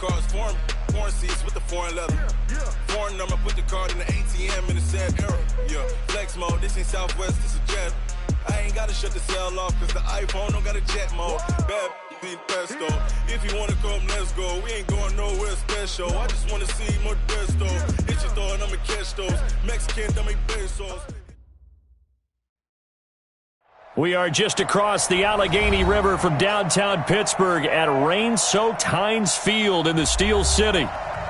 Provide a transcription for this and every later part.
cars, foreign seats with the foreign leather. Foreign number, put the card in the ATM in the sad era. Yeah, flex mode, this ain't Southwest, this is jet. I ain't gotta shut the cell off, cause the iPhone don't got a jet mode. Bad be pesto. If you wanna come, let's go. We ain't going nowhere special. I just wanna see more desto. Hit your throw and I'ma catch those. Mexican, don't make pesos. We are just across the Allegheny River from downtown Pittsburgh at rain-soaked Heinz Field in the Steel City.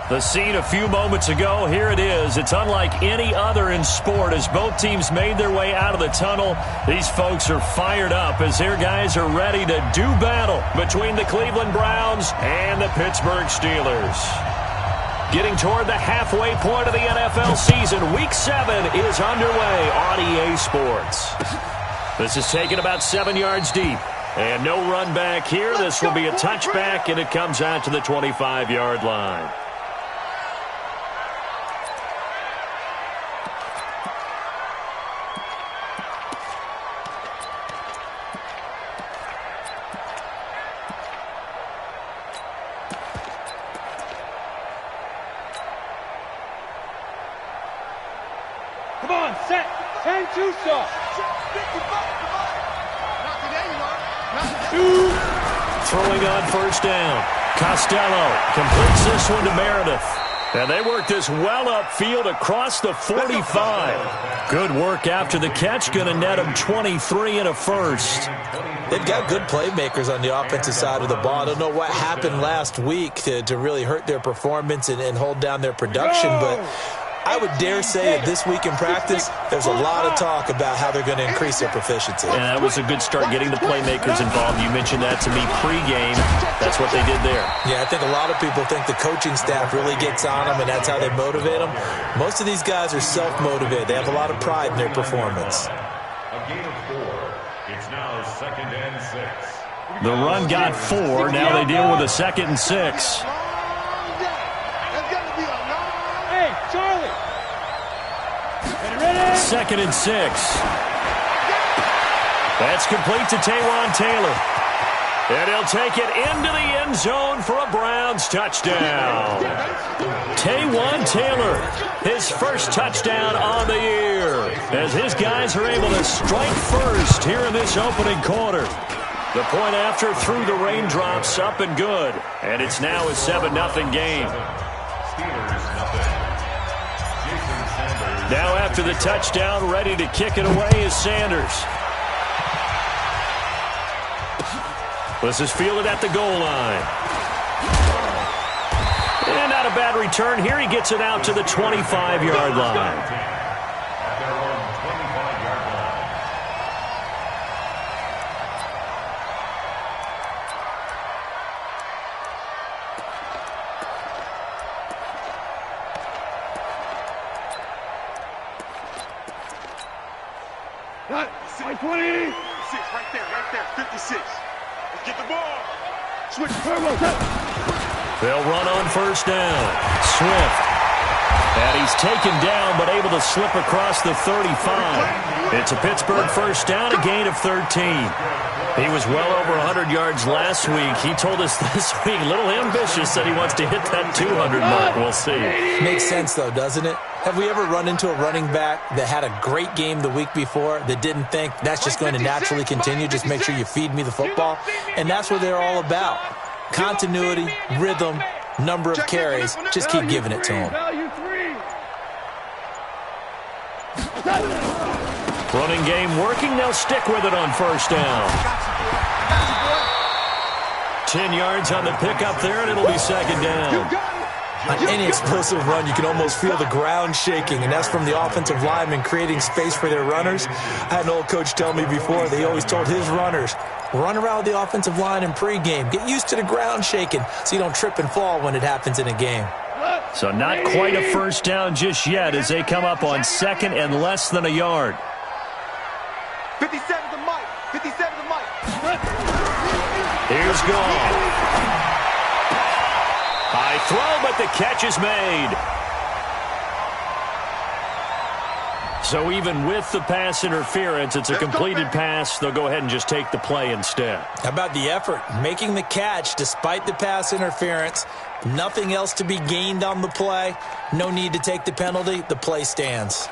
The scene a few moments ago, here it is. It's unlike any other in sport as both teams made their way out of the tunnel. These folks are fired up as their guys are ready to do battle between the Cleveland Browns and the Pittsburgh Steelers. Getting toward the halfway point of the NFL season, Week 7 is underway on EA Sports. This is taken about 7 yards deep. And no run back here. This will be a touchback, and it comes out to the 25-yard line. Come on, set. 10-2 stop. Throwing on first down. Costello completes this one to Meredith. And they work this well upfield across the 45. Good work after the catch. Going to net them 23 and a first. They've got good playmakers on the offensive side of the ball. I don't know what happened last week to really hurt their performance and hold down their production, but I would dare say that this week in practice, there's a lot of talk about how they're going to increase their proficiency. And that was a good start getting the playmakers involved. You mentioned that to me pregame. That's what they did there. Yeah, I think a lot of people think the coaching staff really gets on them, and that's how they motivate them. Most of these guys are self-motivated. They have a lot of pride in their performance. A gain of 4. It's now 2nd and 6. The run got 4. Now they deal with a 2nd and 6. Charlie. 2nd and 6. That's complete to Taywan Taylor. And he'll take it into the end zone for a Browns touchdown. Taywan Taylor, his first touchdown on the year, as his guys are able to strike first here in this opening quarter. The point after through the raindrops, up and good. And it's now a 7-0 game. Now after the touchdown, ready to kick it away is Sanders. This is fielded at the goal line. And not a bad return here. He gets it out to the 25-yard line. Right 20. 56, right there, 56. Let's get the ball. Switch. They'll run on first down. Swift. And he's taken down, but able to slip across the 35. It's a Pittsburgh first down, a gain of 13. He was well over 100 yards last week. He told us this week, a little ambitious, that he wants to hit that 200 mark. We'll see. Makes sense, though, doesn't it? Have we ever run into a running back that had a great game the week before that didn't think that's just going to naturally continue? Just make sure you feed me the football. And that's what they're all about. Continuity, rhythm, number of carries. Just keep giving it to him. Running game working. They'll stick with it on first down. 10 yards on the pickup there, and it'll be second down. On any explosive run, you can almost feel the ground shaking, and that's from the offensive linemen creating space for their runners. I had an old coach tell me before, they always told his runners, run around the offensive line in pregame. Get used to the ground shaking so you don't trip and fall when it happens in a game. So not quite a first down just yet as they come up on second and less than a yard. 57 to Mike. 57 to Mike. Here's Gall. High throw, but the catch is made. So even with the pass interference, it's a completed pass. They'll go ahead and just take the play instead. How about the effort? Making the catch despite the pass interference. Nothing else to be gained on the play. No need to take the penalty. The play stands.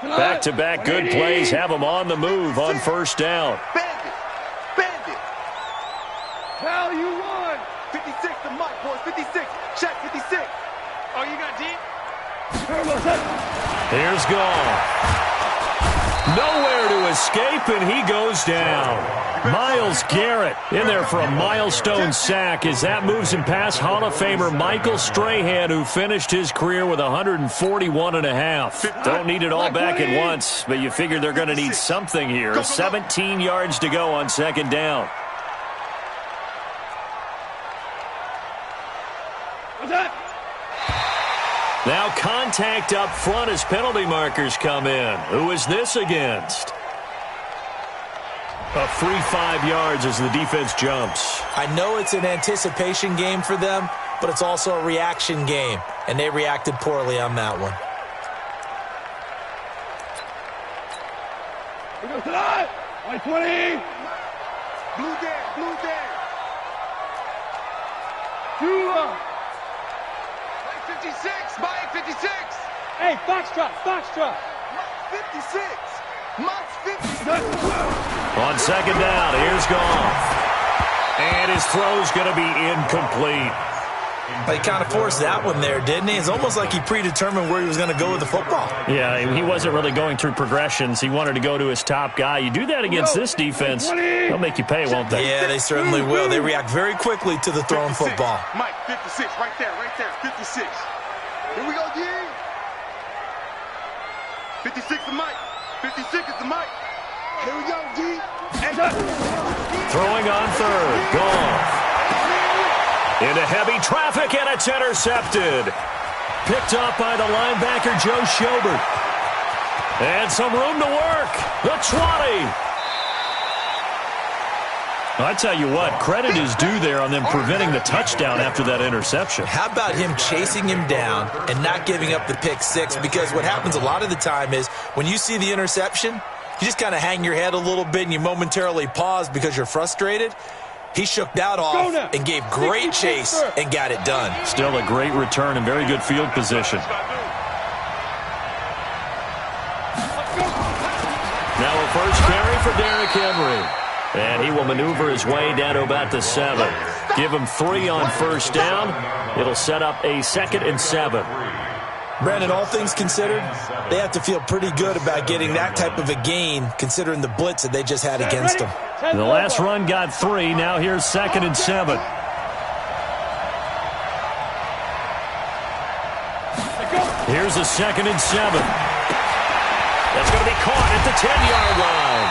Back-to-back good plays have them on the move on first down. Bandit. Bandit. Hell, you won. 56 to Mike, boys. 56. Check 56. Oh, you got deep? Here's Gall. Nowhere to escape, and he goes down. Myles Garrett in there for a milestone sack as that moves him past Hall of Famer Michael Strahan, who finished his career with 141.5. Don't need it all back at once, but you figure they're going to need something here. 17 yards to go on second down. What's that? Now contact up front as penalty markers come in. Who is this against? A free 5 yards as the defense jumps. I know it's an anticipation game for them, but it's also a reaction game, and they reacted poorly on that one. We go tonight. 20. Blue Dan. Blue Dan. 56. Mike 56. Hey, Foxtrot. Foxtrot. Mike 56. Mike's 56. On second down, here's Goff. And his throw's going to be incomplete. He kind of forced that one there, didn't he? It's almost like he predetermined where he was going to go with the football. Yeah, he wasn't really going through progressions. He wanted to go to his top guy. You do that against this defense, they'll make you pay, won't they? Yeah, they certainly will. They react very quickly to the thrown football. Mike 56. Right there. 56. Here we go, D. 56 to Mike. 56 is to Mike. Here we go, D. Throwing on third. Goff. Into heavy traffic, and it's intercepted. Picked up by the linebacker, Joe Schobert. And some room to work. The 20. I tell you what, credit is due there on them preventing the touchdown after that interception. How about him chasing him down and not giving up the pick six? Because what happens a lot of the time is when you see the interception, you just kind of hang your head a little bit and you momentarily pause because you're frustrated. He shook that off and gave great chase and got it done. Still a great return and very good field position. Now a first carry for Derrick Henry. And he will maneuver his way down to about the 7. Give him 3 on first down. It'll set up a 2nd and 7. Brandon, all things considered, they have to feel pretty good about getting that type of a gain considering the blitz that they just had against them. The last run got 3. Now here's 2nd and 7. Here's a 2nd and 7. That's going to be caught at the 10-yard line.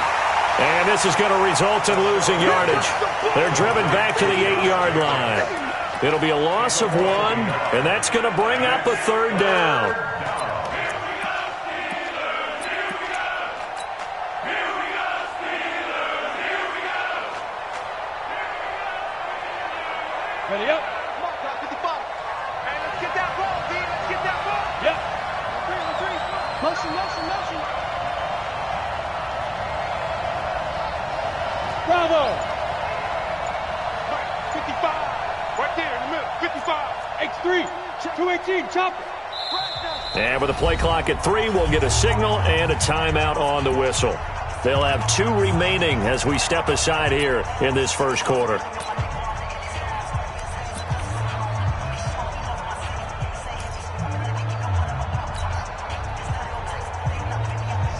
And this is going to result in losing yardage. They're driven back to the 8-yard line. It'll be a loss of 1, and that's going to bring up a 3rd down. Ready up. Come on, 55. Hey, let's get that ball, D. Let's get that ball. Yep. Motion. Bravo. 55. Right there in the middle. 55. X3. 218. Chopper. And with the play clock at 3, we'll get a signal and a timeout on the whistle. They'll have 2 remaining as we step aside here in this first quarter.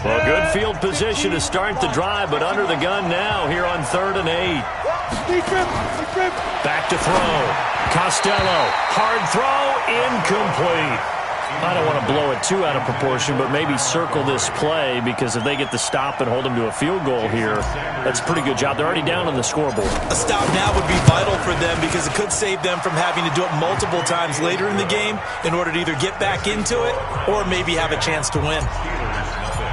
Well, good field position to start the drive, but under the gun now here on 3rd and 8. Back to throw. Costello. Hard throw. Incomplete. I don't want to blow it too out of proportion, but maybe circle this play because if they get the stop and hold them to a field goal here, that's a pretty good job. They're already down on the scoreboard. A stop now would be vital for them because it could save them from having to do it multiple times later in the game in order to either get back into it or maybe have a chance to win.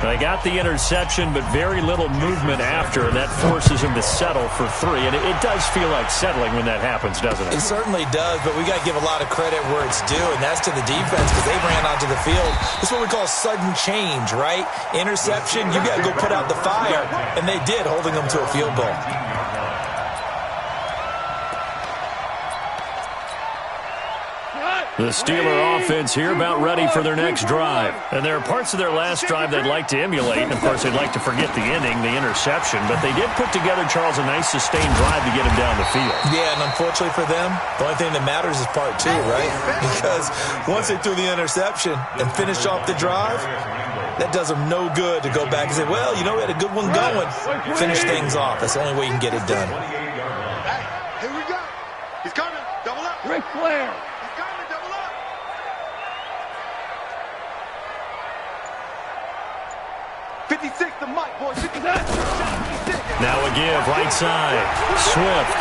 They got the interception, but very little movement after, and that forces him to settle for 3. And it does feel like settling when that happens, doesn't it? It certainly does, but we got to give a lot of credit where it's due, and that's to the defense because they ran onto the field. This is what we call sudden change, right? Interception, you got to go put out the fire, and they did, holding them to a field goal. The Steeler offense here about ready for their next drive. And there are parts of their last drive they'd like to emulate. And, of course, they'd like to forget the ending, the interception. But they did put together, Charles, a nice sustained drive to get him down the field. Yeah, and unfortunately for them, the only thing that matters is part 2, right? Because once they threw the interception and finished off the drive, that does them no good to go back and say, well, you know, we had a good one going. Finish things off. That's the only way you can get it done. Here we go. He's coming. Double up. Ric Flair. 56 to Mike, boys. 56. Now a give, right side. Swift.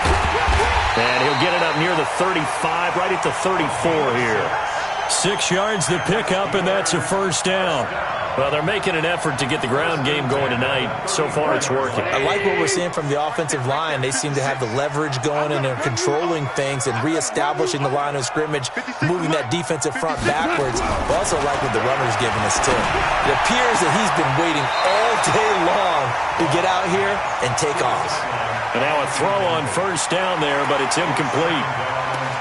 And he'll get it up near the 35, right at the 34 here. 6 yards the pickup, and that's a first down. Well, they're making an effort to get the ground game going tonight. So far, it's working. I like what we're seeing from the offensive line. They seem to have the leverage going, and they're controlling things and reestablishing the line of scrimmage, moving that defensive front backwards. I also like what the runner's giving us, too. It appears that he's been waiting all day long to get out here and take off. And now a throw on first down there, but it's incomplete.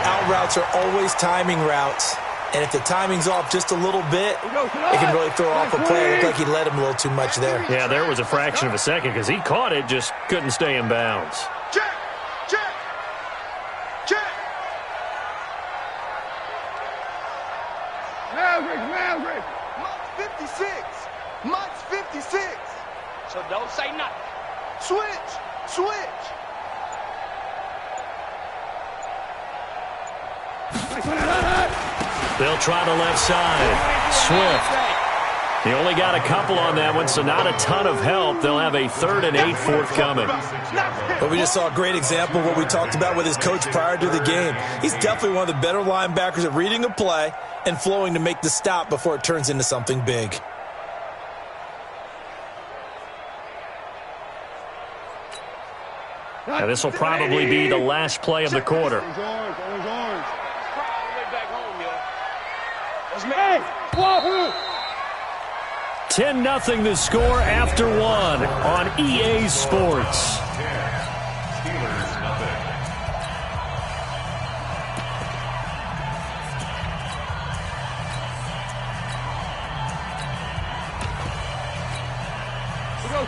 Out routes are always timing routes. And if the timing's off just a little bit, it can really throw off a play. It looked like he let him a little too much there. Yeah, there was a fraction of a second because he caught it, just couldn't stay in bounds. Check, check, check. Maverick. Mike's 56. Mike's 56. So don't say nothing. Switch. They'll try the left side. Swift. He only got a couple on that one, so not a ton of help. They'll have a 3rd and 8 forthcoming. But we just saw a great example of what we talked about with his coach prior to the game. He's definitely one of the better linebackers at reading a play and flowing to make the stop before it turns into something big. Now, this will probably be the last play of the quarter. 10-0 the score after 1 on EA Sports.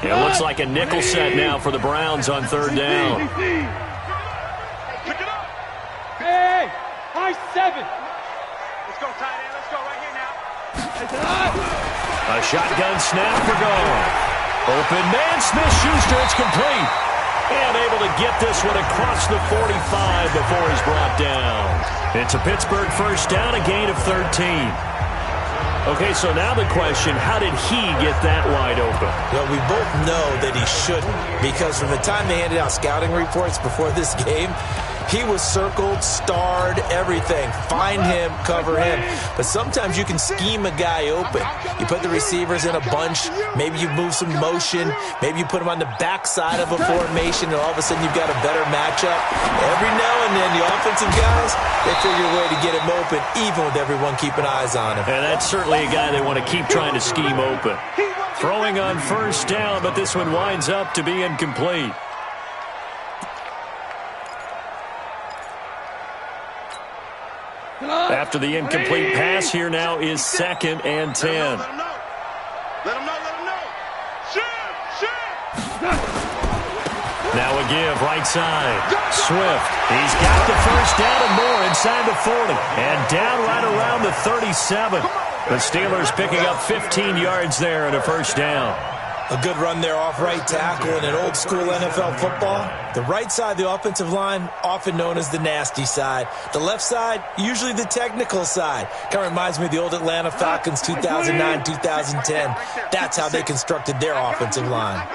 It looks like a nickel set now for the Browns on 3rd down. Hey, high 7. Let's go, tight end. Let's go right here now. A shotgun snap for goal. Open man, Smith-Schuster, it's complete. And able to get this one across the 45 before he's brought down. It's a Pittsburgh first down, a gain of 13. Okay, so now the question, how did he get that wide open? Well, we both know that he shouldn't, because from the time they handed out scouting reports before this game, he was circled, starred, everything. Find him, cover him. But sometimes you can scheme a guy open. You put the receivers in a bunch. Maybe you move some motion. Maybe you put him on the backside of a formation, and all of a sudden you've got a better matchup. Every now and then, the offensive guys, they figure a way to get him open, even with everyone keeping eyes on him. And that's certainly a guy they want to keep trying to scheme open. Throwing on first down, but this one winds up to be incomplete. After the incomplete pass, here now is 2nd and 10. Let him know. Shift. Now a give, right side. Swift. He's got the first down and more inside the 40. And down right around the 37. The Steelers picking up 15 yards there and a first down. A good run there off right tackle in an old-school NFL football. The right side of the offensive line, often known as the nasty side. The left side, usually the technical side. Kind of reminds me of the old Atlanta Falcons 2009, 2010. That's how they constructed their offensive line.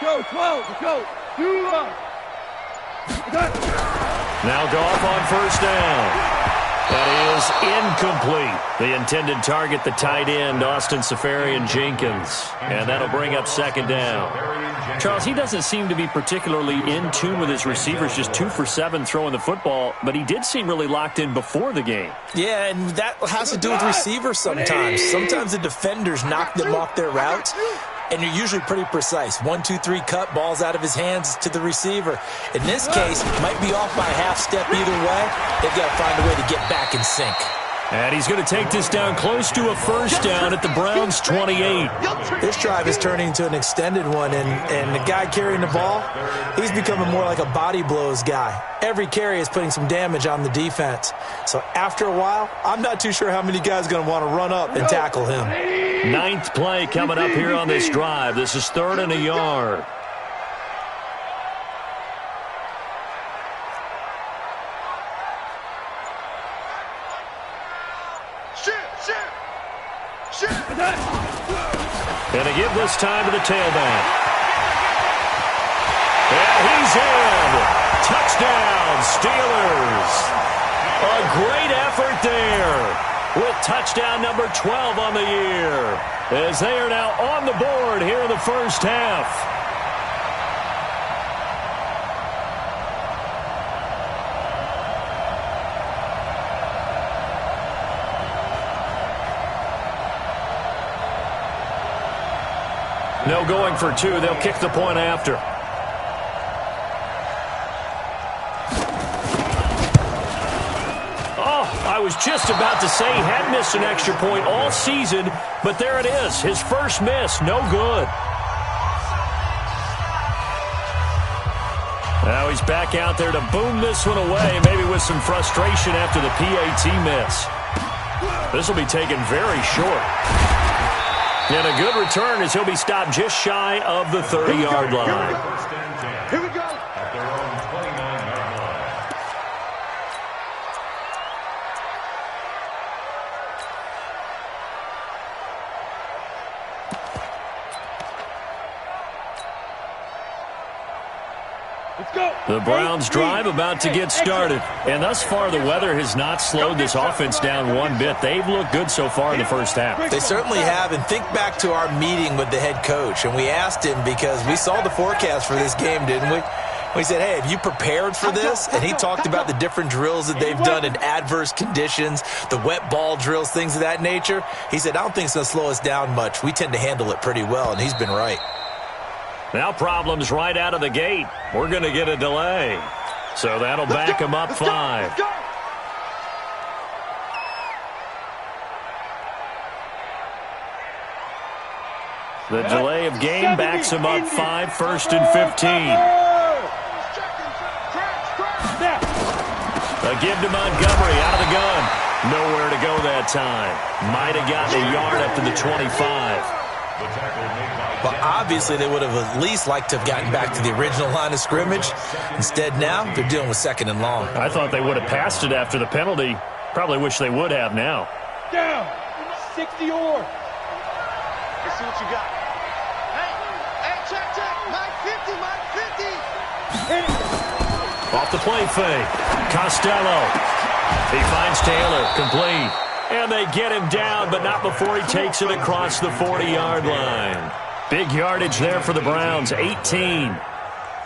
Go, 12, go. Now Goff on first down. That is incomplete. The intended target, the tight end, Austin Seferian-Jenkins. And that'll bring up second down. Charles, he doesn't seem to be particularly in tune with his receivers, just 2 for 7 throwing the football, but he did seem really locked in before the game. Yeah, and that has to do with receivers sometimes. Sometimes the defenders knock them off their routes, and you're usually pretty precise. 1, 2, 3 cut, balls out of his hands to the receiver. In this case, might be off by a half step either way. They've got to find a way to get back in sync. And he's going to take this down close to a first down at the Browns' 28. This drive is turning into an extended one, and the guy carrying the ball, he's becoming more like a body blows guy. Every carry is putting some damage on the defense. So after a while, I'm not too sure how many guys are going to want to run up and tackle him. 9th play coming up here on this drive. This is 3rd and a yard. And they give this time to the tailback. And he's in. Touchdown, Steelers. A great effort there with touchdown number 12 on the year, as they are now on the board here in the first half. No going for 2. They'll kick the point after. Oh, I was just about to say he had missed an extra point all season, but there it is. His first miss, no good. Now he's back out there to boom this one away, maybe with some frustration after the PAT miss. This will be taken very short. And a good return as he'll be stopped just shy of the 30-yard line. Here we go. At their own 29-yard line. Let's go. The Browns drive about to get started. And thus far, the weather has not slowed this offense down one bit. They've looked good so far in the first half. They certainly have. And think back to our meeting with the head coach. And we asked him, because we saw the forecast for this game, didn't we? We said, hey, have you prepared for this? And he talked about the different drills that they've done in adverse conditions, the wet ball drills, things of that nature. He said, I don't think it's going to slow us down much. We tend to handle it pretty well, and he's been right. Now problems right out of the gate. We're going to get a delay. So that'll back him up 5. The delay of game backs him up 5, 1st and 15. A give to Montgomery out of the gun. Nowhere to go that time. Might have gotten a yard up to the 25. Well, obviously, they would have at least liked to have gotten back to the original line of scrimmage. Instead, now, they're dealing with 2nd and long. I thought they would have passed it after the penalty. Probably wish they would have now. Down. 60 or. Let's see what you got. Hey, check. Mike 50. Off the play fake. Costello. He finds Taylor. Complete. And they get him down, but not before he takes it across the 40-yard line. Big yardage there for the Browns, 18.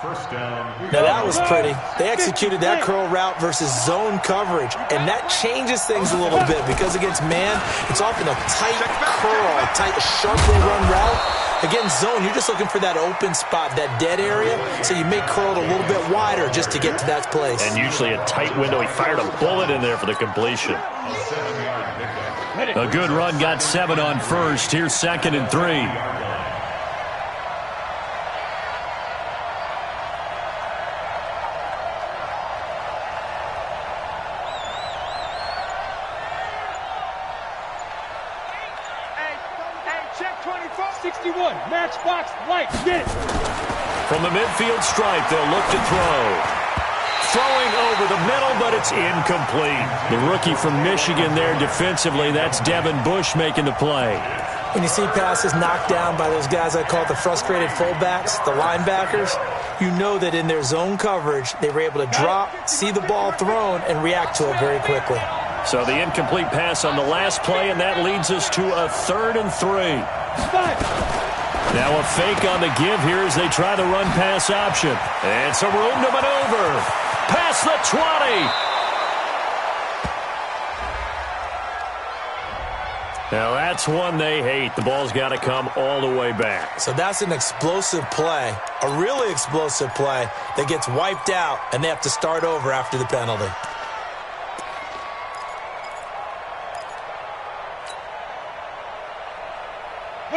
First down. Now, that was pretty. They executed that curl route versus zone coverage, and that changes things a little bit because against man, it's often a tight curl, a tight, sharply run route. Against zone, you're just looking for that open spot, that dead area, so you may curl it a little bit wider just to get to that place. And usually a tight window. He fired a bullet in there for the completion. A good run, got 7 on first. Here's 2nd and 3. Check 24. 61. Matchbox light. Get it. From the midfield stripe, they'll look to throw. Throwing over the middle, but it's incomplete. The rookie from Michigan there defensively. That's Devin Bush making the play. When you see passes knocked down by those guys I call the frustrated fullbacks, the linebackers, you know that in their zone coverage, they were able to drop, see the ball thrown, and react to it very quickly. So the incomplete pass on the last play, and that leads us to a 3rd and 3. Now a fake on the give here as they try the run-pass option. And some room to maneuver. Past the 20. Now that's one they hate. The ball's got to come all the way back. So that's an explosive play, a really explosive play that gets wiped out, and they have to start over after the penalty.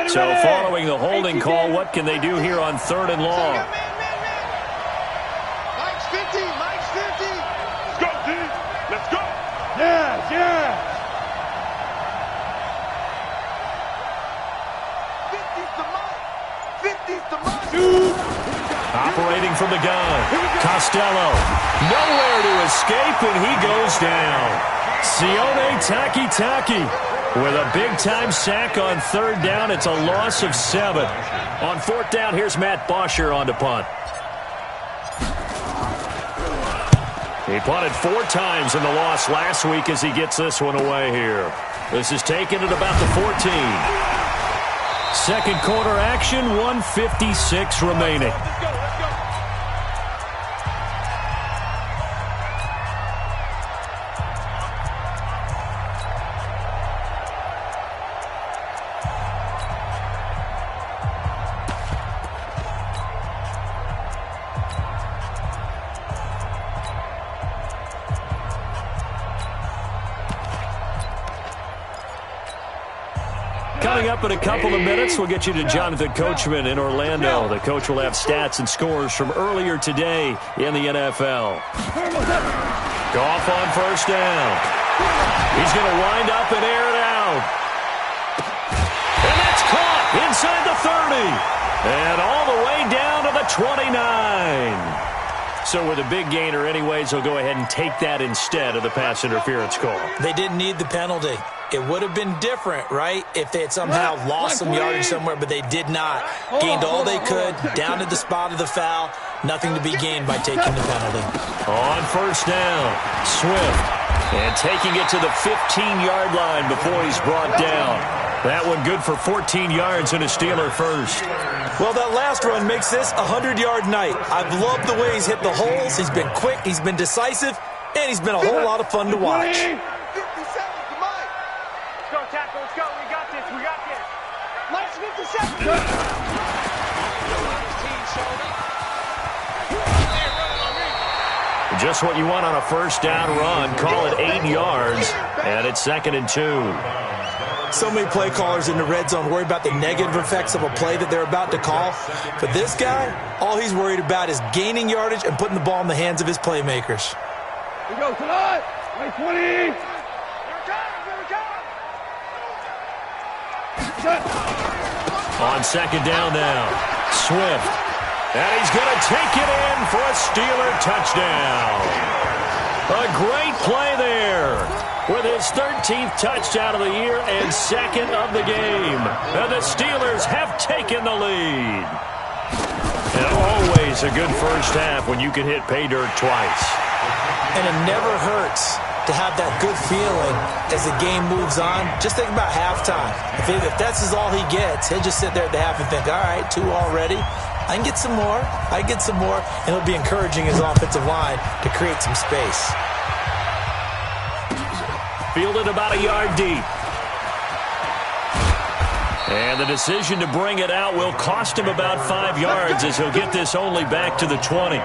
So following the holding call, what can they do here on 3rd and long? Mike's 50. Mike's 50. Let's go, D. Let's go. Yes, yes. 50's the Mike. 50's the Mike. Operating from the gun. Costello. Nowhere to escape, and he goes down. Sione Takitaki with a big-time sack on 3rd down. It's a loss of 7. On 4th down, here's Matt Bosher on to punt. He punted 4 times in the loss last week as he gets this one away here. This is taken at about the 14. Second quarter action, 1:56 remaining. Coming up in a couple of minutes, we'll get you to Jonathan Coachman in Orlando. The coach will have stats and scores from earlier today in the NFL. Goff on 1st down. He's going to wind up and air it out. And that's caught inside the 30. And all the way down to the 29. So with a big gainer anyways, he'll go ahead and take that instead of the pass interference call. They didn't need the penalty. It would have been different, right, if they had somehow lost some yardage somewhere, but they did not. Gained all they could, down to the spot of the foul. Nothing to be gained by taking the penalty. On 1st down, Swift. And taking it to the 15-yard line before he's brought down. That one good for 14 yards and a Steeler first. Well, that last run makes this a 100-yard night. I've loved the way he's hit the holes. He's been quick, he's been decisive, and he's been a whole lot of fun to watch. 57's the Mike. Let's go, tackle. Let's go. We got this. We got this. Mike's 57. Just what you want on a 1st down run. Call it 8 yards, and it's 2nd and 2. So many play callers in the red zone worry about the negative effects of a play that they're about to call. But this guy, all he's worried about is gaining yardage and putting the ball in the hands of his playmakers. We go tonight. 20. On 2nd down now, Swift. And he's going to take it in for a Steeler touchdown. A great play there with his 13th touchdown of the year and 2nd of the game. And the Steelers have taken the lead. And always a good first half when you can hit pay dirt twice. And it never hurts to have that good feeling as the game moves on. Just think about halftime. If that's all he gets, he'll just sit there at the half and think, all right, 2 already. I can get some more. I get some more. And he'll be encouraging his offensive line to create some space. Fielded about a yard deep. And the decision to bring it out will cost him about 5 yards as he'll get this only back to the 20.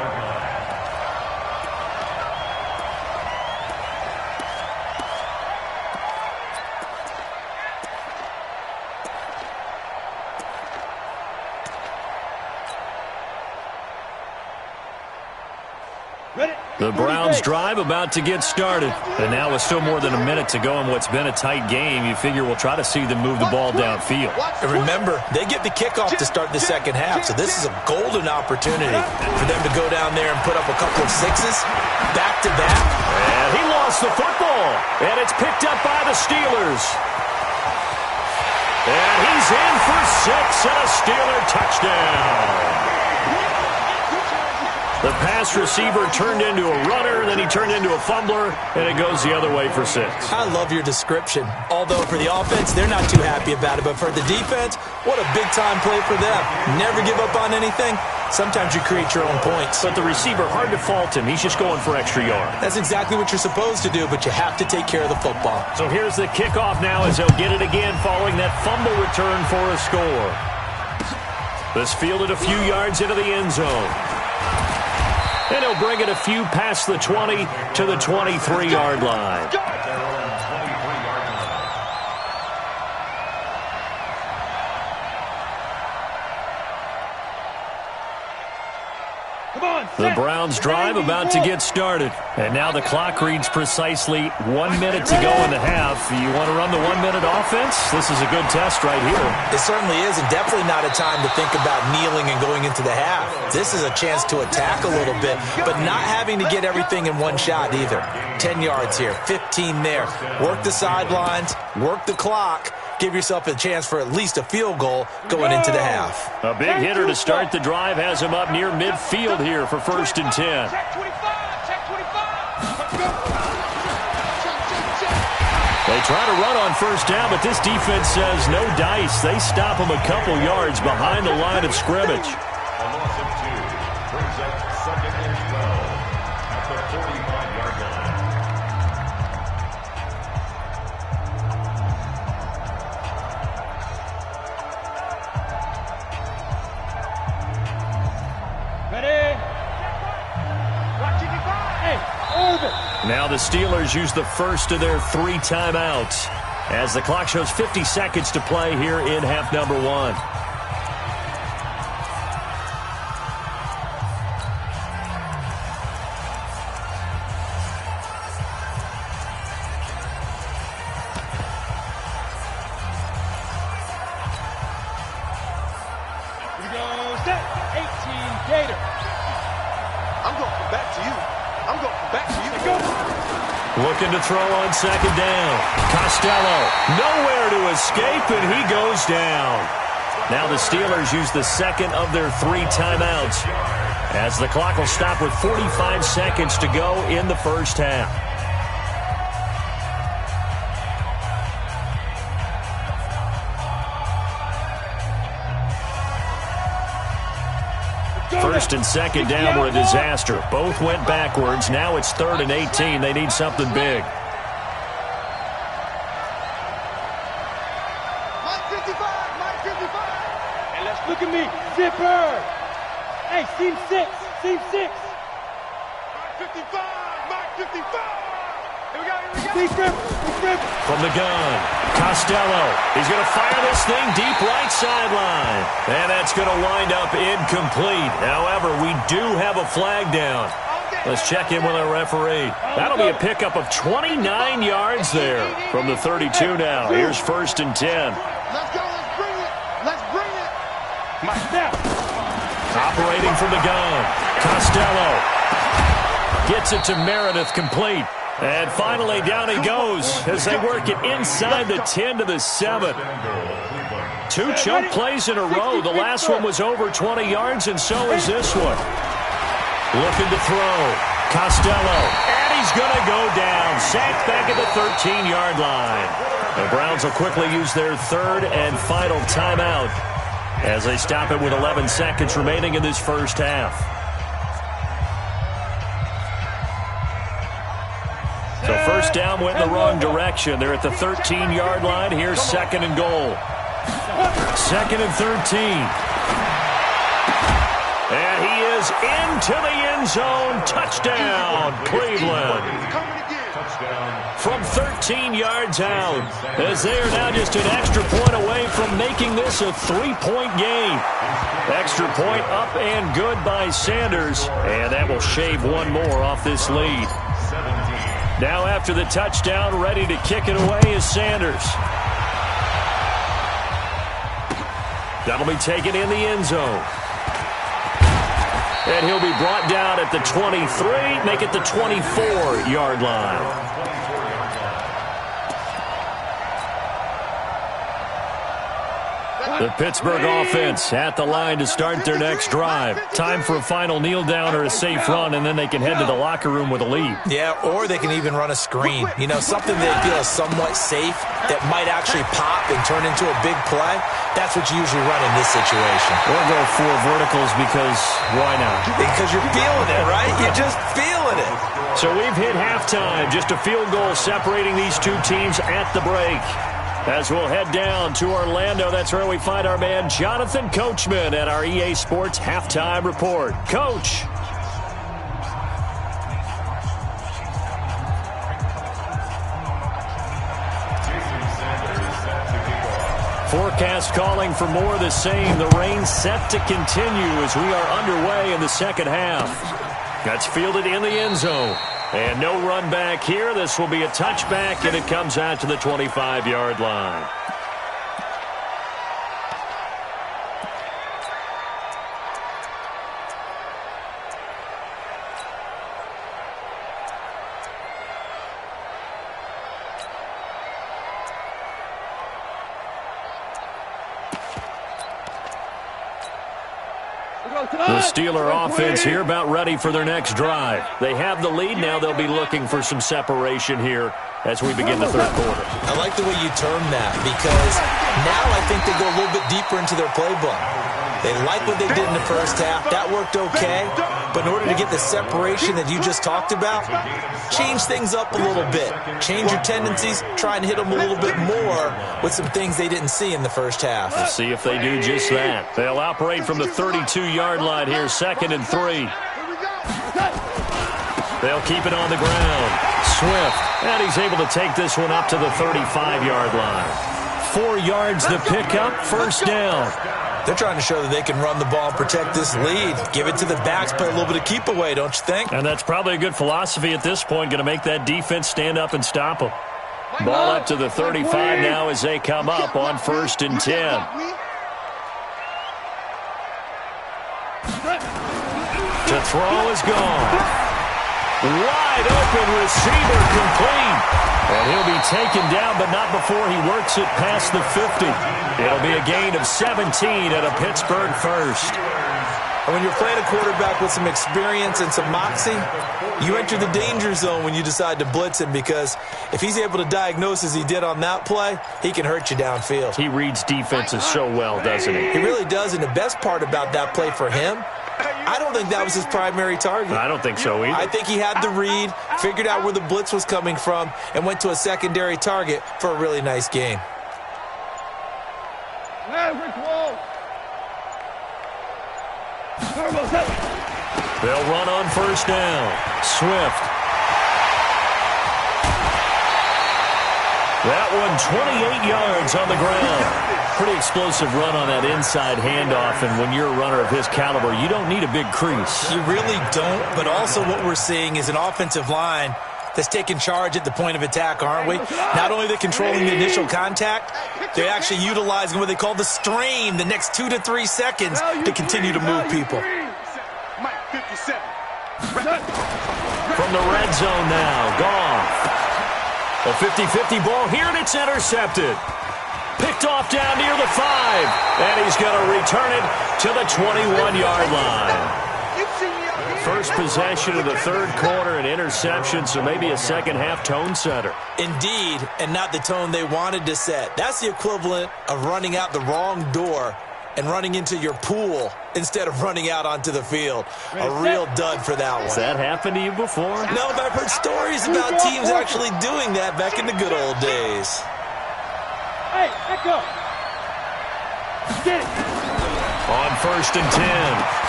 The Browns drive about to get started. And now with still more than a minute to go in what's been a tight game, you figure we'll try to see them move the ball downfield. And remember, they get the kickoff to start the second half, so this is a golden opportunity for them to go down there and put up a couple of sixes back-to-back. And he lost the football, and it's picked up by the Steelers. And he's in for 6 and a Steeler touchdown. The pass receiver turned into a runner, then he turned into a fumbler, and it goes the other way for 6. I love your description. Although for the offense, they're not too happy about it, but for the defense, what a big-time play for them. Never give up on anything. Sometimes you create your own points. But the receiver, hard to fault him. He's just going for extra yard. That's exactly what you're supposed to do, but you have to take care of the football. So here's the kickoff now as they'll get it again following that fumble return for a score. This fielded a few yards into the end zone. And he'll bring it a few past the 20 to the 23-yard line. The Browns drive about to get started. And now the clock reads precisely 1 minute to go in the half. You want to run the 1 minute offense? This is a good test right here. It certainly is, and definitely not a time to think about kneeling and going into the half. This is a chance to attack a little bit, but not having to get everything in one shot either. 10 yards here, 15 there. Work the sidelines, work the clock. Give yourself a chance for at least a field goal going into the half. A big hitter to start the drive has him up near midfield here for 1st and 10. They try to run on 1st down, but this defense says no dice. They stop him a couple yards behind the line of scrimmage. A loss of 2 brings up 2nd and 12 at the 45-yard line. Now the Steelers use the first of their 3 timeouts as the clock shows 50 seconds to play here in half number 1. We go set. 18 Gator. I'm going to come back to you. I'm going to come back to you. Go. Looking to throw on 2nd down. Costello, nowhere to escape, and he goes down. Now the Steelers use the second of their 3 timeouts as the clock will stop with 45 seconds to go in the 1st half. First and 2nd down were a disaster. Both went backwards. Now it's 3rd and 18. They need something big. Mike 55, Mike 55. And let's look at me. Zipper. Hey, seam 6. Seam 6. Mike 55, Mike 55. Here we go, here we go. Big rip. From the gun, Costello. He's going to fire this thing deep right sideline. And that's going to wind up incomplete. However, we do have a flag down. Let's check in with our referee. That'll be a pickup of 29 yards there from the 32 now. Here's 1st and 10. Let's go, let's bring it. Let's bring it. My snap. Operating from the gun, Costello gets it to Meredith, complete. And finally, down he goes as they work it inside the 10 to the 7. 2 chunk plays in a row. The last one was over 20 yards, and so is this one. Looking to throw. Costello. And he's going to go down. Sacked back at the 13-yard line. The Browns will quickly use their 3rd and final timeout as they stop it with 11 seconds remaining in this 1st half. So 1st down went in the wrong direction. They're at the 13-yard line. Here's 2nd and goal. 2nd and 13. And he is into the end zone. Touchdown, Cleveland. From 13 yards out, as they are now just an extra point away from making this a 3-point game. Extra point up and good by Sanders. And that will shave one more off this lead. Now after the touchdown, ready to kick it away is Sanders. That'll be taken in the end zone. And he'll be brought down at the 23, make it the 24-yard line. The Pittsburgh offense at the line to start their next drive. Time for a final kneel down or a safe run, and then they can head to the locker room with a lead. Yeah, or they can even run a screen. You know, something they feel is somewhat safe that might actually pop and turn into a big play. That's what you usually run in this situation. Or go for verticals because why not? Because you're feeling it, right? You're just feeling it. So we've hit halftime. Just a field goal separating these two teams at the break. As we'll head down to Orlando, that's where we find our man Jonathan Coachman at our EA Sports Halftime Report. Coach. Forecast calling for more of the same. The rain set to continue as we are underway in the second half. That's fielded in the end zone. And no run back here. This will be a touchback, and it comes out to the 25-yard line. The Steeler offense here about ready for their next drive. They have the lead. Now they'll be looking for some separation here as we begin the third quarter. I like the way you term that because now I think they go a little bit deeper into their playbook. They like what they did in the first half. That worked okay. But in order to get the separation that you just talked about, change things up a little bit. Change your tendencies. Try and hit them a little bit more with some things they didn't see in the first half. Let's see if they do just that. They'll operate from the 32-yard line here, 2nd and 3. They'll keep it on the ground. Swift, and he's able to take this one up to the 35-yard line. 4 yards to pick up, first down. They're trying to show that they can run the ball and protect this lead. Give it to the backs, play a little bit of keep away, don't you think? And that's probably a good philosophy at this point, going to make that defense stand up and stop them. Ball up to the 35 now as they come up on 1st and 10. To throw is gone. Wide open receiver complete. And he'll be taken down, but not before he works it past the 50. It'll be a gain of 17 at a Pittsburgh first. And when you're playing a quarterback with some experience and some moxie, you enter the danger zone when you decide to blitz him because if he's able to diagnose as he did on that play, he can hurt you downfield. He reads defenses so well, doesn't he? He really does, and the best part about that play for him, I don't think that was his primary target. I don't think so either. I think he had the read, figured out where the blitz was coming from, and went to a secondary target for a really nice game. They'll run on first down. Swift. That one 28 yards on the ground. Pretty explosive run on that inside handoff, and when you're a runner of his caliber, you don't need a big crease. You really don't, but also what we're seeing is an offensive line that's taking charge at the point of attack, aren't we? Not only are they controlling the initial contact, they're actually utilizing what they call the stream, the next 2 to 3 seconds to continue to move people. From the red zone now, Goff. A 50-50 ball here, and it's intercepted. Picked off down near the 5, and he's going to return it to the 21-yard line. First possession of the third quarter, an interception, so maybe a second-half tone setter. Indeed, and not the tone they wanted to set. That's the equivalent of running out the wrong door and running into your pool instead of running out onto the field. A real dud for that one. Has that happened to you before? No, but I've heard stories about teams actually doing that back in the good old days. Hey, let go. Get it. On 1st and 10,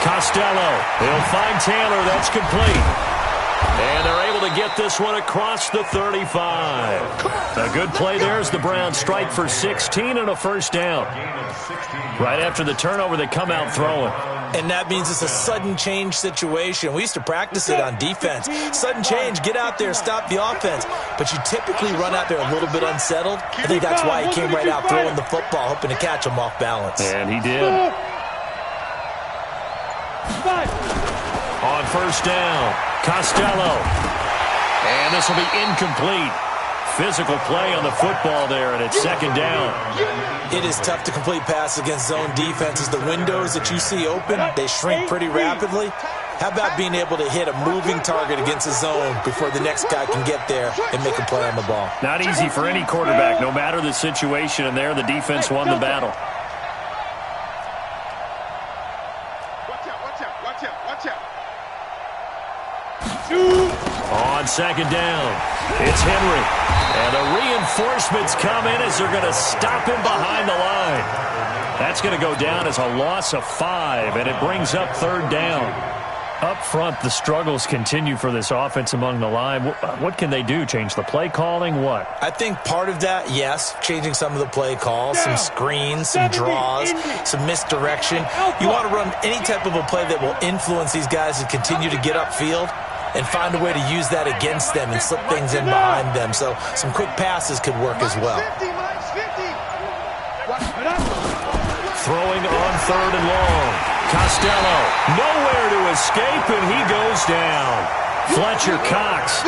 Costello. He'll find Taylor. That's complete. And they're able to get this one across the 35. A good play there as the Browns strike for 16 and a first down. Right after the turnover, they come out throwing. And that means it's a sudden change situation. We used to practice it on defense. Sudden change, get out there, stop the offense. But you typically run out there a little bit unsettled. I think that's why he came right out throwing the football, hoping to catch him off balance. And he did. On first down, Costello. And this will be incomplete. physical play on the football there, and it's second down. It is tough to complete passes against zone defenses. The windows that you see open, they shrink pretty rapidly. How about being able to hit a moving target against a zone before the next guy can get there and make a play on the ball? Not easy for any quarterback, no matter the situation, and there the defense won the battle. Watch out. On second down, it's Henry. And the reinforcements come in as they're going to stop him behind the line. That's going to go down as a loss of 5, and it brings up third down. Up front, the struggles continue for this offense among the line. What can they do? Change the play calling? What? I think part of that, yes, changing some of the play calls, some screens, some draws, some misdirection. You want to run any type of a play that will influence these guys to continue to get upfield and find a way to use that against them and slip things in behind them. So some quick passes could work as well. Throwing on third and long. Costello, nowhere to escape, and he goes down. Fletcher Cox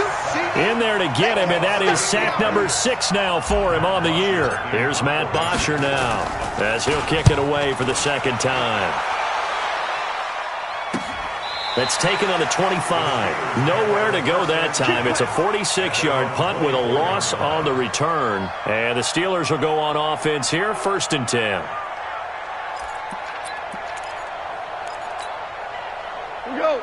in there to get him, and that is sack number 6 now for him on the year. Here's Matt Bosher now as he'll kick it away for the second time. That's taken on the 25. Nowhere to go that time. It's a 46-yard punt with a loss on the return. And the Steelers will go on offense here, 1st and 10.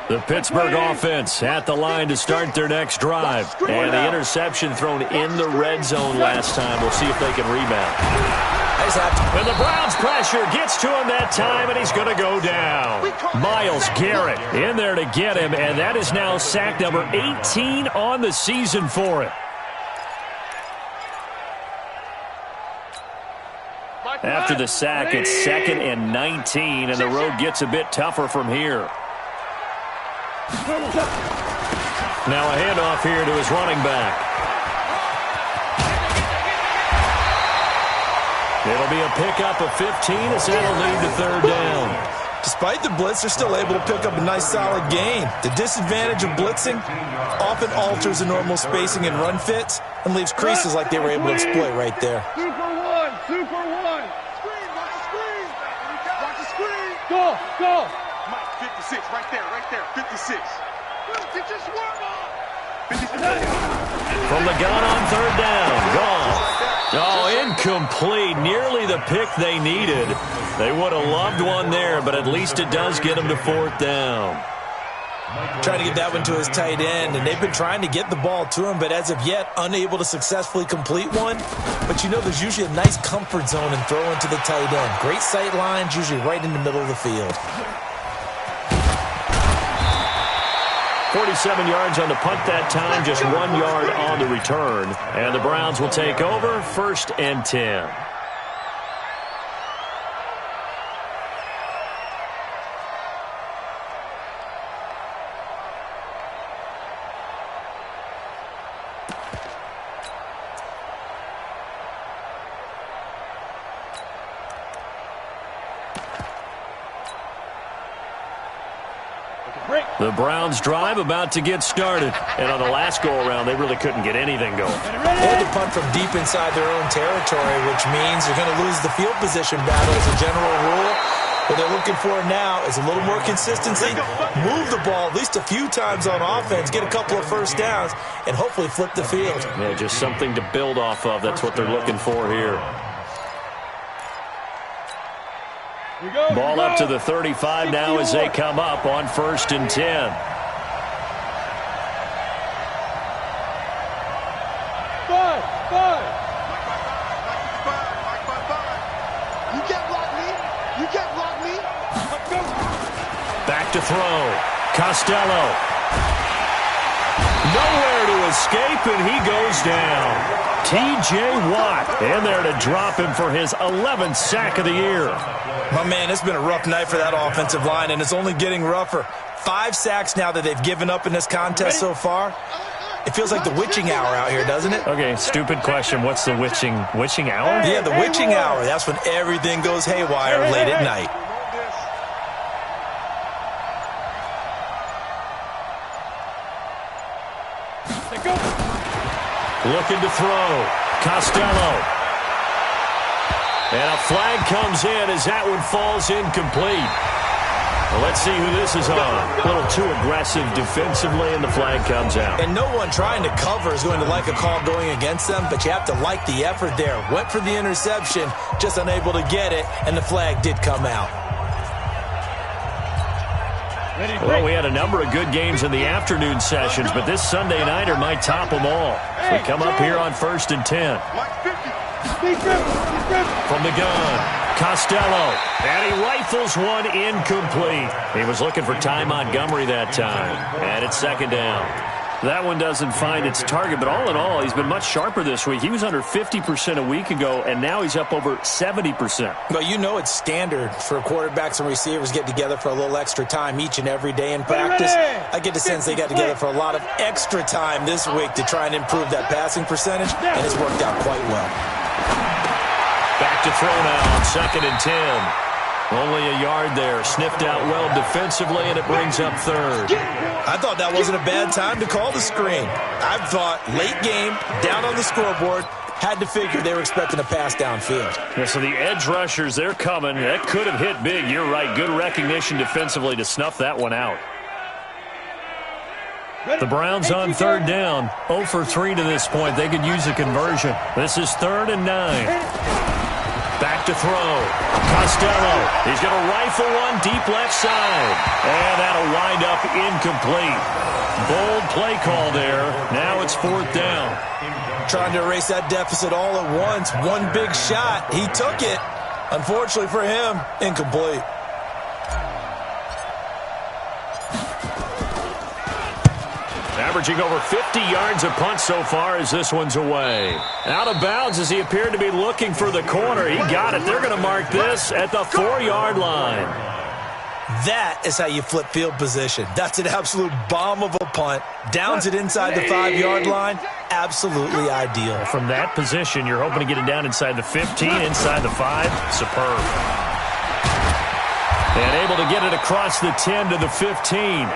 The Pittsburgh offense at the line to start their next drive. And the interception thrown in the red zone last time. We'll see if they can rebound. And the Browns pressure gets to him that time, and he's going to go down. Myles Garrett in there to get him, and that is now sack number 18 on the season for him. After the sack, it's 2nd and 19, and the road gets a bit tougher from here. Now a handoff here to his running back. It'll be a pickup of 15 as that'll lead to third down. Despite the blitz, they're still able to pick up a nice solid gain. The disadvantage of blitzing often alters the normal spacing and run fits and leaves creases like they were able to exploit right there. 2 for 1. Screen, watch the screen. Watch the screen. Go. Mike, 56, right there, 56. Get your swarm on. From the gun on third down, gone. Oh, incomplete. Nearly the pick they needed. They would have loved one there, but at least it does get them to 4th down. Trying to get that one to his tight end, and they've been trying to get the ball to him, but as of yet, unable to successfully complete one. But you know there's usually a nice comfort zone and throw into the tight end. Great sight lines, usually right in the middle of the field. 47 yards on the punt that time, just 1 yard on the return. And the Browns will take over, 1st and 10. The Browns drive about to get started. And on the last go-around, they really couldn't get anything going. They had to punt from deep inside their own territory, which means they're going to lose the field position battle as a general rule. What they're looking for now is a little more consistency, move the ball at least a few times on offense, get a couple of first downs, and hopefully flip the field. Yeah, just something to build off of. That's what they're looking for here. Ball up to the 35 now as they come up on 1st and 10. Five. You can't block me. Back to throw. Costello. Nowhere to escape, and he goes down. T.J. Watt in there to drop him for his 11th sack of the year. My man, it's been a rough night for that offensive line, and it's only getting rougher. 5 sacks now that they've given up in this contest so far. It feels like the witching hour out here, doesn't it? Okay, stupid question. What's the witching hour? Yeah, the witching hour. That's when everything goes haywire late at night. Looking to throw. Costello. And a flag comes in as that one falls incomplete. Well, let's see who this is on. A little too aggressive defensively, and the flag comes out. And no one trying to cover is going to like a call going against them, but you have to like the effort there. Went for the interception, just unable to get it, and the flag did come out. Well, we had a number of good games in the afternoon sessions, but this Sunday nighter might top them all. So we come up here on 1st and 10. From the gun. Costello, and he rifles one incomplete. He was looking for Ty Montgomery that time, and it's 2nd down. That one doesn't find its target, but all in all, he's been much sharper this week. He was under 50% a week ago, and now he's up over 70%. Well, you know it's standard for quarterbacks and receivers get together for a little extra time each and every day in practice. I get the sense they got together for a lot of extra time this week to try and improve that passing percentage, and it's worked out quite well. Back to throw now on 2nd and 10. Only a yard there. Sniffed out well defensively, and it brings up 3rd. I thought that wasn't a bad time to call the screen. I thought late game, down on the scoreboard, had to figure they were expecting a pass downfield. Yeah, so the edge rushers, they're coming. That could have hit big. You're right. Good recognition defensively to snuff that one out. The Browns on 3rd down. 0 for 3 to this point. They could use a conversion. This is 3rd and 9. Back to throw. Costello. He's going to rifle one deep left side. And that'll wind up incomplete. Bold play call there. Now it's 4th down. Trying to erase that deficit all at once. One big shot. He took it. Unfortunately for him, incomplete. Averaging over 50 yards a punt so far as this one's away. Out of bounds as he appeared to be looking for the corner. He got it. They're going to mark this at the 4-yard line. That is how you flip field position. That's an absolute bomb of a punt. Downs it inside the 5-yard line. Absolutely ideal. From that position, you're hoping to get it down inside the 15, inside the 5. Superb. And able to get it across the 10 to the 15.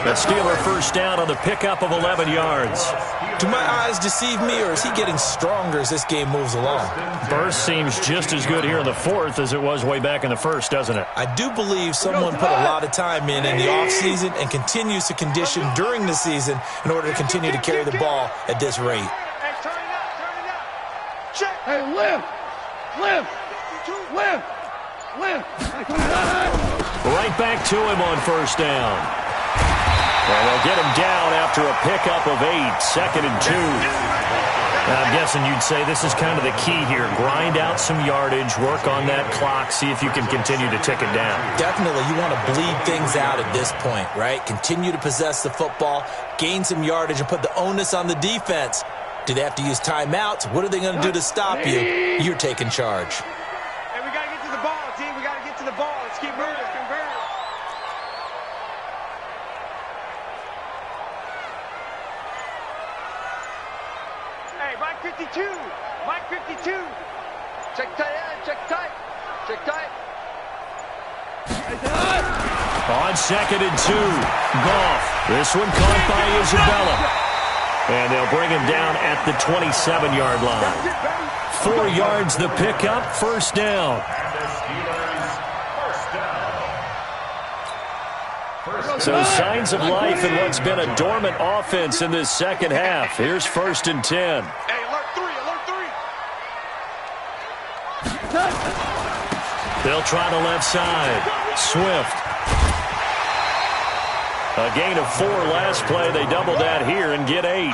The Steeler first down on the pickup of 11 yards. Do my eyes deceive me, or is he getting stronger as this game moves along? Burst seems just as good here in the 4th as it was way back in the 1st, doesn't it? I do believe someone put a lot of time in the offseason and continues to condition during the season in order to continue to carry the ball at this rate. Hey, turn it out. Check. Hey, lift. Right back to him on 1st down. And they'll get him down after a pickup of 8, 2nd and 2. I'm guessing you'd say this is kind of the key here. Grind out some yardage, work on that clock, see if you can continue to tick it down. Definitely, you want to bleed things out at this point, right? Continue to possess the football, gain some yardage, and put the onus on the defense. Do they have to use timeouts? What are they going to do to stop you? You're taking charge. Hey, we got to get to the ball, team. We got to get to the ball. Let's keep moving. Hey, Mike 52. Mike 52. Check tight end. Check tight. Check tight. On 2nd and 2. Goff. This one caught by Isabella. And they'll bring him down at the 27-yard line. 4 yards the pickup, 1st down. So signs of life in what's been a dormant offense in this 2nd half. Here's 1st and 10. Hey, alert 3. They'll try the left side. Swift. A gain of 4 last play. They double that here and get 8.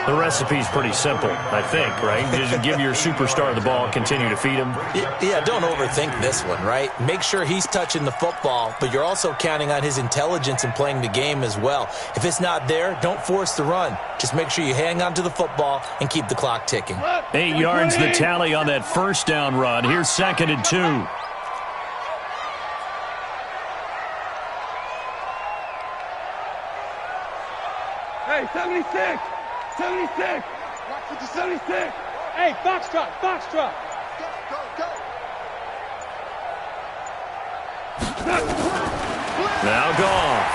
The recipe's pretty simple, I think, right? Just give your superstar the ball, continue to feed him. Yeah, don't overthink this one, right? Make sure he's touching the football, but you're also counting on his intelligence in playing the game as well. If it's not there, don't force the run. Just make sure you hang on to the football and keep the clock ticking. 8 yards the tally on that 1st down run. Here's 2nd and 2. Hey, 76! 76! 76! Hey, Foxtrot! Foxtrot! Now Goff.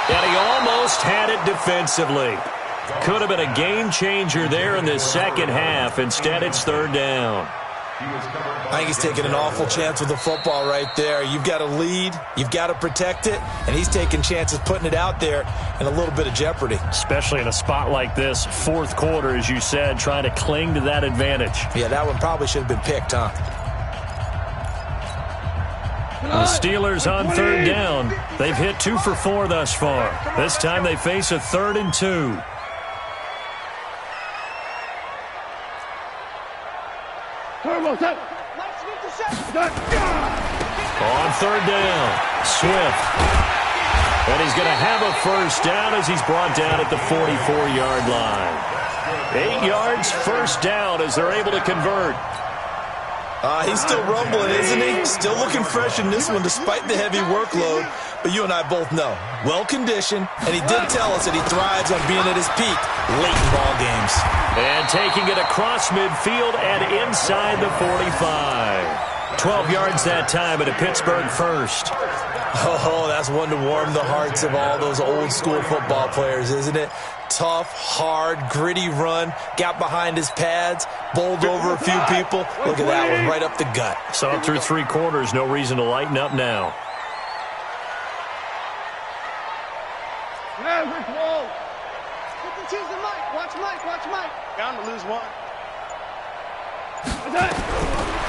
And he almost had it defensively. Could have been a game changer there in this second half. Instead, it's third down. I think he's taking an awful chance with the football right there. You've got to lead, you've got to protect it, and he's taking chances putting it out there in a little bit of jeopardy. Especially in a spot like this, fourth quarter, as you said, trying to cling to that advantage. Yeah, that one probably should have been picked, huh? The Steelers on third down. They've hit 2 for 4 thus far. This time they face a 3rd and 2. On third down, Swift. And he's going to have a first down as he's brought down at the 44-yard line. 8 yards, first down as they're able to convert. He's still rumbling, isn't he? Still looking fresh in this one despite the heavy workload. But you and I both know, well-conditioned, and he did tell us that he thrives on being at his peak late in ball games. And taking it across midfield and inside the 45. 12 yards that time at a Pittsburgh first. Oh, that's one to warm the hearts of all those old-school football players, isn't it? Tough, hard, gritty run, got behind his pads, bowled over a few people. Look at that one, right up the gut. Saw it through 3 quarters, no reason to lighten up now. Yeah, Rick Wall. 52's the Mike. Watch Mike. Watch Mike. Bound to lose one.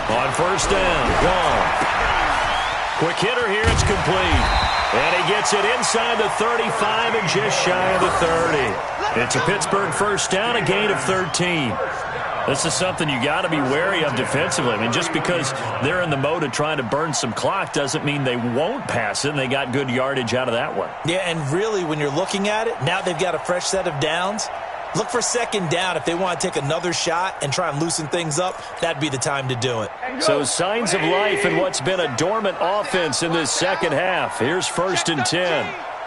On first down, gone. Quick hitter here, it's complete. And he gets it inside the 35 and just shy of the 30. It's a Pittsburgh first down, a gain of 13. This is something you got to be wary of defensively. I mean, just because they're in the mode of trying to burn some clock doesn't mean they won't pass it, and they got good yardage out of that one. Yeah, and really, when you're looking at it, now they've got a fresh set of downs. Look for second down. If they want to take another shot and try and loosen things up, that'd be the time to do it. So signs of life in what's been a dormant offense in this second half. Here's first and 10.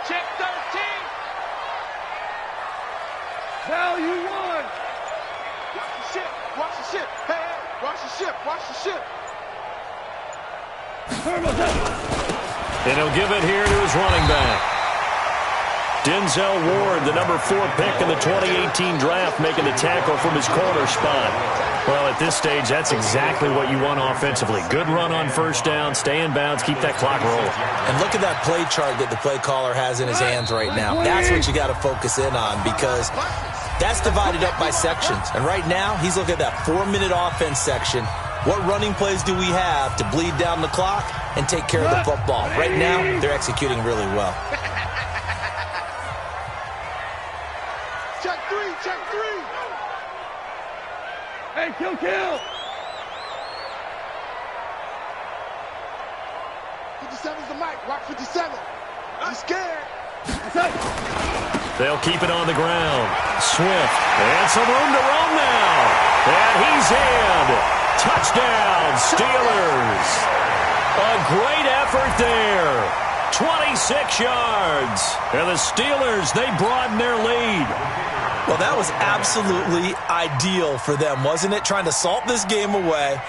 Check 13. Value 1. Watch the ship. Watch the ship. Hey, hey. Watch the ship. Watch the ship. And he'll give it here to his running back. Denzel Ward, the number 4 pick in the 2018 draft, making the tackle from his corner spot. Well, at this stage, that's exactly what you want offensively. Good run on first down, stay in bounds, keep that clock rolling. And look at that play chart that the play caller has in his hands right now. That's what you got to focus in on, because that's divided up by sections. And right now, he's looking at that 4-minute offense section. What running plays do we have to bleed down the clock and take care of the football? Right now, they're executing really well. Check 3. Hey, kill. 57's the Mike. Watch 57. I'm scared. They'll keep it on the ground. Swift. And some room to run now. And he's in. Touchdown, Steelers. A great effort there. 26 yards. And the Steelers, they broaden their lead. Well, that was absolutely ideal for them, wasn't it? Trying to salt this game away.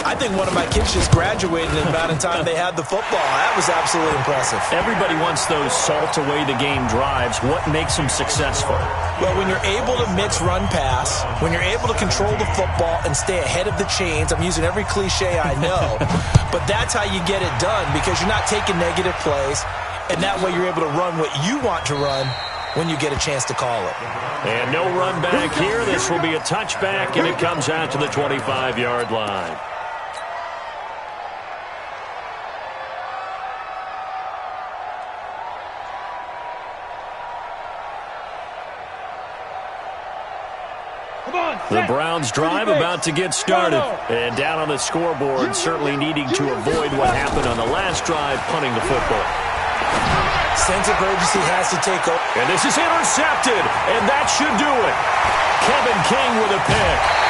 I think one of my kids just graduated in about in time they had the football. That was absolutely impressive. Everybody wants those salt-away-the-game drives. What makes them successful? Well, when you're able to mix run-pass, when you're able to control the football and stay ahead of the chains, I'm using every cliche I know, but that's how you get it done, because you're not taking negative plays, and that way you're able to run what you want to run when you get a chance to call it. And no run back here. This will be a touchback, and it comes out to the 25-yard line. The Browns drive about to get started. And down on the scoreboard, certainly needing to avoid what happened on the last drive, punting the football. Sense of urgency has to take over. And this is intercepted, and that should do it. Kevin King with a pick.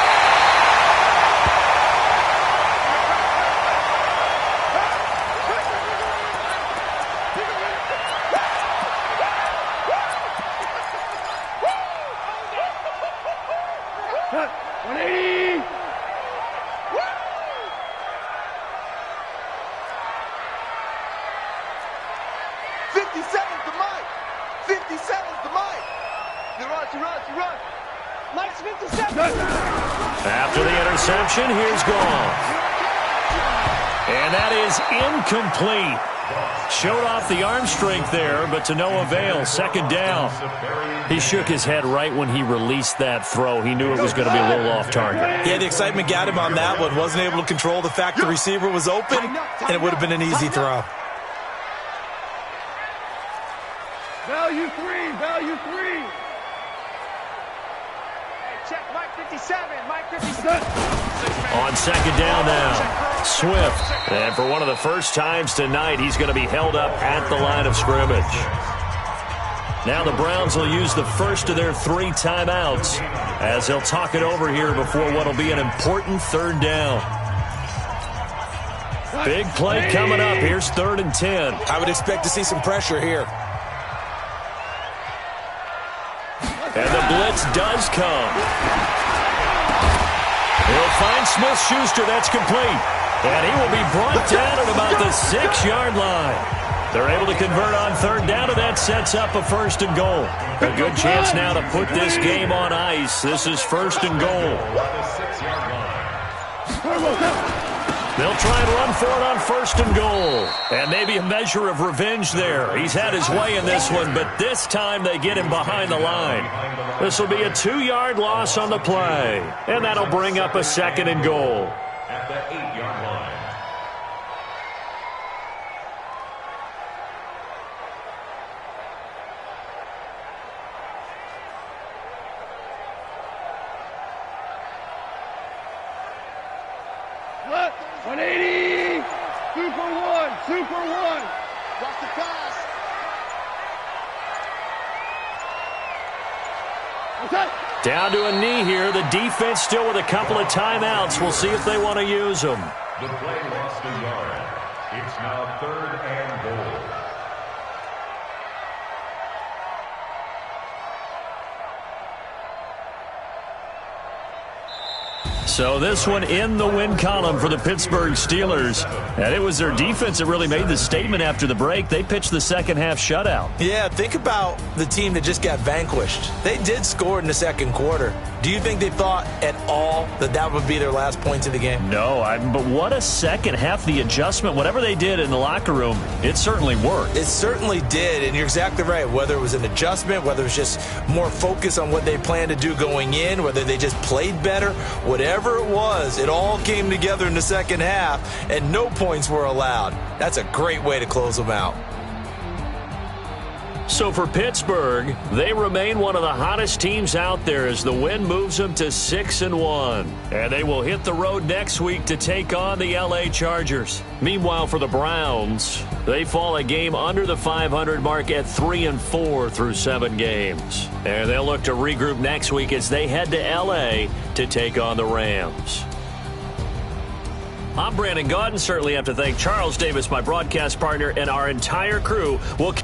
Run. Mike's 57. After the interception, here's Gall. And that is incomplete. Showed off the arm strength there, but to no avail. Second down. He shook his head right when he released that throw. He knew it was going to be a little off target. Yeah, the excitement got him on that one. Wasn't able to control the fact the receiver was open, and it would have been an easy throw. Value three. Check Mike 57. On second down now, Swift. And for one of the first times tonight, he's going to be held up at the line of scrimmage. Now the Browns will use the first of their 3 timeouts as they'll talk it over here before what will be an important third down. Big play coming up. Here's 3rd and 10. I would expect to see some pressure here. And the blitz does come. He'll find Smith-Schuster. That's complete. And he will be brought down at about the 6-yard line. They're able to convert on third down, and that sets up a 1st and goal. A good chance now to put this game on ice. This is 1st and goal. They'll try and run for it on 1st and goal. And maybe a measure of revenge there. He's had his way in this one, but this time they get him behind the line. This will be a 2-yard loss on the play. And that'll bring up a 2nd and goal. At the 8-yard line. What? 180. Super one. Watch the pass. Down to a knee here. The defense still with a couple of timeouts. We'll see if they want to use them. The play lost a yard. It's now 3rd and goal. So this one in the win column for the Pittsburgh Steelers. And it was their defense that really made the statement after the break. They pitched the second-half shutout. Yeah, think about the team that just got vanquished. They did score in the second quarter. Do you think they thought at all that that would be their last points of the game? No, but what a second half. The adjustment, whatever they did in the locker room, it certainly worked. It certainly did, and you're exactly right. Whether it was an adjustment, whether it was just more focus on what they planned to do going in, whether they just played better, whatever it was, it all came together in the second half, and no points were allowed. That's a great way to close them out. So for Pittsburgh, they remain one of the hottest teams out there as the win moves them to 6-1. And they will hit the road next week to take on the LA Chargers. Meanwhile, for the Browns, they fall a game under the 500 mark at 3-4 through 7 games. And they'll look to regroup next week as they head to LA to take on the Rams. I'm Brandon Gaudin. Certainly have to thank Charles Davis, my broadcast partner, and our entire crew. We'll